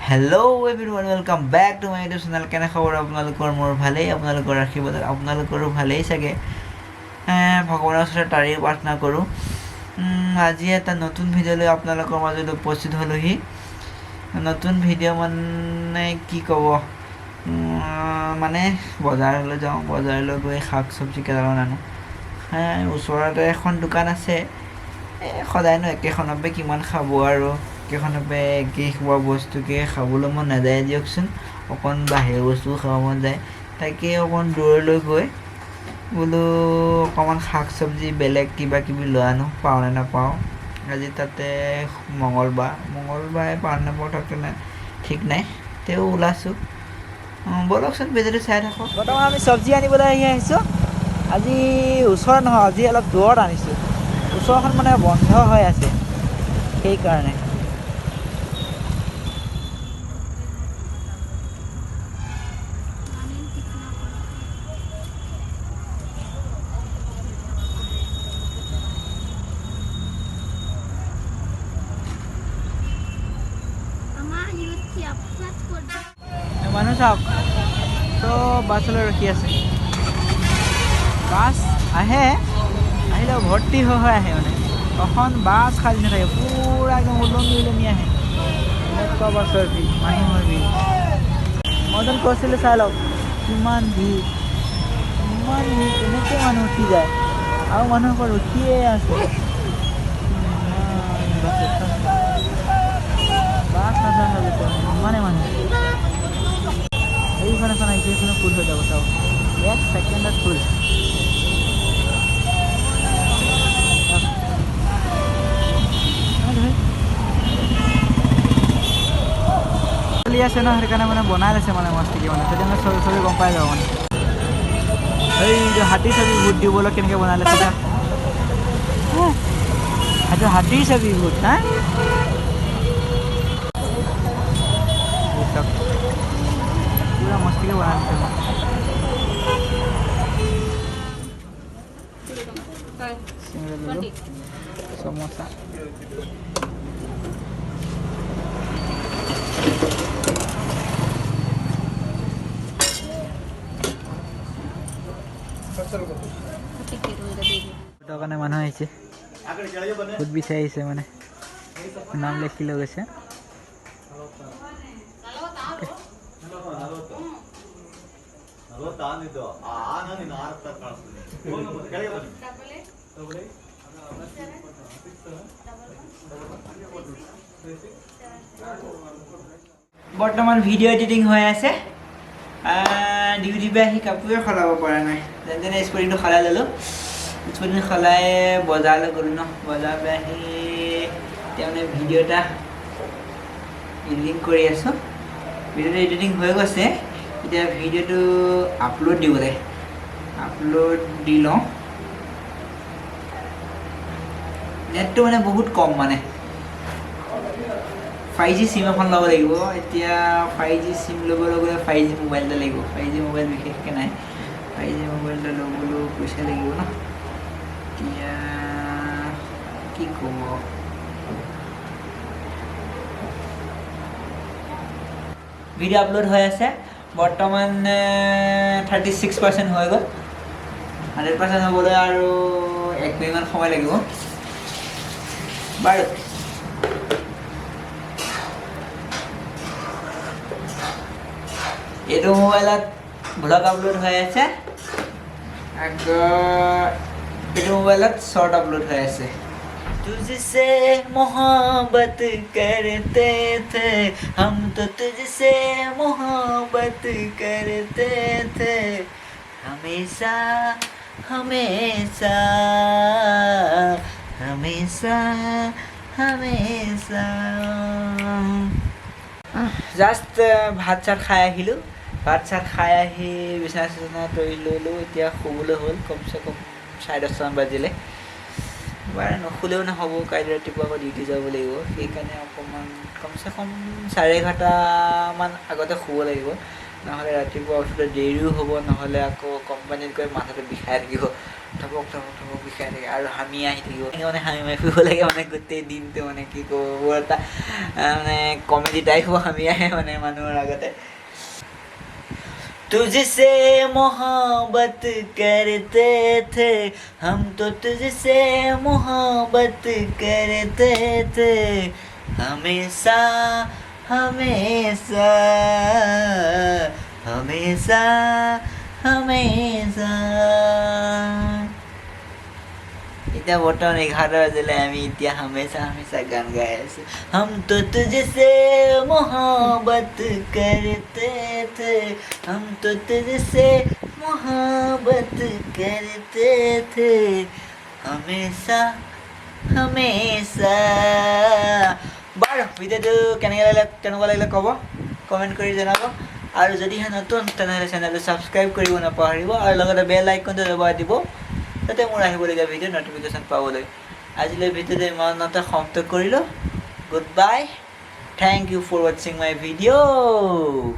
Hello everyone welcome back to my YouTube channel. केने खबर আপোনালোকৰ? মোৰ ভালেই, আপোনালোকৰ আশীৰ্বাদত আপোনালোকৰো ভালেই চাগে। ভগৱানৰ ওচৰত তাৰেই প্ৰাৰ্থনা কৰোঁ। আজি এটা নতুন ভিডিঅ' লৈ আপোনালোকৰ মাজত উপস্থিত হ'লোহি। নতুন ভিডিঅ' মানে কি ক'ব, মানে বজাৰলৈ যাওঁ, বজাৰলৈ গৈ শাক চব্জি কেইটামান আনো। ওচৰতে এখন দোকান আছে, সদায়নো একেখনতে কিমান খাব আৰু একেখনতে একেই খোৱা বস্তুকে খাবলৈ মন নাযায় দিয়কচোন। অকণ বাহিৰৰ বস্তুও খাব মন যায়। তাকে অকণ দূৰলৈ গৈ বোলো অকণমান শাক চব্জি বেলেগ কিবা কিবি লৈ আনো, পাওঁ নে নাপাওঁ। আজি তাতে মঙলবাৰে পাওঁ নাপাওঁ তাতে ঠিক নাই, তেওঁ ওলাইছোঁ। ব'লকচোন ভিডিঅ'টো চাই থাকক। বৰ্তমান আমি চব্জি আনিবলৈ আহিছোঁ। আজি ওচৰত নহয়, আজি অলপ দূৰত আনিছোঁ। ওচৰখন মানে বন্ধ হৈ আছে, সেইকাৰণে। মানুহ চাওক, চব বাছলৈ ৰখি আছে। বাছ আহিলেও ভৰ্তি হৈ আহে, মানে এখন বাছ খালী নাথাকে, পূৰা একদম ওলমি আহে। এনেকুৱা বাছৰ ভিৰ, মানুহৰ ভিৰ। মই যেন কৈছিলোঁ, চাই লওক কিমান ভিৰ, কেনেকৈ মানুহ উঠি যায় আৰু মানুহ অকল ৰখিয়ে আছে। বাছ নাথাকা ইমানে মানুহ। এইখন এখন আহিছে, এইখনো ফুল হৈ যাব চাওক, 1 ছেকেণ্ডত ফুল। চলি আছে ন, সেইকাৰণে মানে বনাই লৈছে মানে মস্তিকে, মানে তেতিয়া চবেই গম পাই যাব। মানে এই হাতী চাবি ভোট দিবলৈ কেনেকৈ বনাই লৈছে, সেইটো হাতীৰ চাবি ভোট না। পুৰা মস্তিকে বনাই লৈছে। সমোসা কাৰণে মানুহ আহিছে, ভোট বিচাৰি আহিছে, মানে নাম লিখি লৈ গৈছে। বৰ্তমান ভিডিঅ' এডিটিং হৈ আছে। ডিউটি পৰা আহি কাপোৰে সলাব পৰা নাই, যেনে স্পৰ্টিংটো সলাই ল'লোঁ। স্পৰ্টিং সলাই বজাৰলৈ গ'লোঁ ন, বজাৰৰ পৰা আহি এতিয়া মানে ভিডিঅ' এটা এডিটিং কৰি আছোঁ। ভিডিঅ'টো এডিটিং হৈ গৈছে, এতিয়া ভিডিঅ'টো আপলোড দিবলৈ দি লওঁ। নেটটো মানে বহুত কম, মানে 5G চিম এখন ল'ব লাগিব। এতিয়া 5G চিম ল'বলৈ গ'লে 5G মোবাইল এটা লাগিব। 5G মোবাইল বিশেষকৈ নাই, 5G মোবাইল এটা ল'বলৈও পইচা লাগিব ন। এতিয়া কি ক'ব, ভিডিঅ' আপলোড হৈ আছে। বৰ্তমান 36% হৈ গ'ল। 100% হ'বলৈ আৰু 1 মিনিটমান সময় লাগিব বাৰু। এইটো মোবাইলত ব্লগ আপলোড হৈ আছে, আকৌ এইটো মোবাইলত শ্বৰ্ট আপলোড হৈ আছে। तुझसे मोहब्बत करते थे हम, तो तुझसे मोहब्बत करते थे हमेशा हमेशा हमेशा हमेशा। জাষ্ট ভাত চাত খাই আহিলোঁ। ভাত চাত খাই আহি বিচনা চিচনা তৰি ল'লোঁ। এতিয়া শুবলৈ হ'ল, কমচে কম 10:30মান বাজিলে। বাৰু নুশুলেও নহ'ব, কাইলৈ ৰাতিপুৱা আকৌ ডিউটি যাব লাগিব। সেইকাৰণে অকণমান কমচে কম 11:30মান আগতে শুব লাগিব, নহ'লে ৰাতিপুৱা উঠোতে দেৰিও হ'ব, নহ'লে আকৌ কোম্পানীত গৈ মাথাটো বিষাই থাকিব। থপক থপক থপক বিষাই থাকে আৰু হামি আহি থাকিব মানে হামি মাৰি ফুৰিব লাগে মানে গোটেই দিনটো মানে কি ক'ব বৰ এটা মানে কমেডি টাইপৰ হামি আহে মানে মানুহৰ আগতে तुझसे मोहब्बत करते थे हम तो तुझसे मोहब्बत करते थे हमेशा हमेशा हमेशा हमेशा इतना बर्तमान 11 बजे আমি এতিয়া हमेशा हमेशा गान गाই আছো हम तो तुझसे मोहब्बत करते थे हम तो तुझसे मोहब्बत करते थे हमेशा हमेशा বাৰু ভিডিঅ'টো কেনেকুৱা লাগিলে ক'ব কমেণ্ট কৰি জনাব আৰু যদিহে নতুন তেনেহ'লে চেনেলটো ছাবস্ক্ৰাইব কৰিব নাপাহৰিব আৰু লগতে বেল আইকনটো দবাই দিব যাতে মোৰ আহিবলগীয়া ভিডিঅ' নটিফিকেশ্যন পাবলৈ আজিলৈ ভিডিঅ'টো ইমানতে সমাপ্ত কৰিলোঁ good bye thank you for ৱাচিং মাই ভিডিঅ'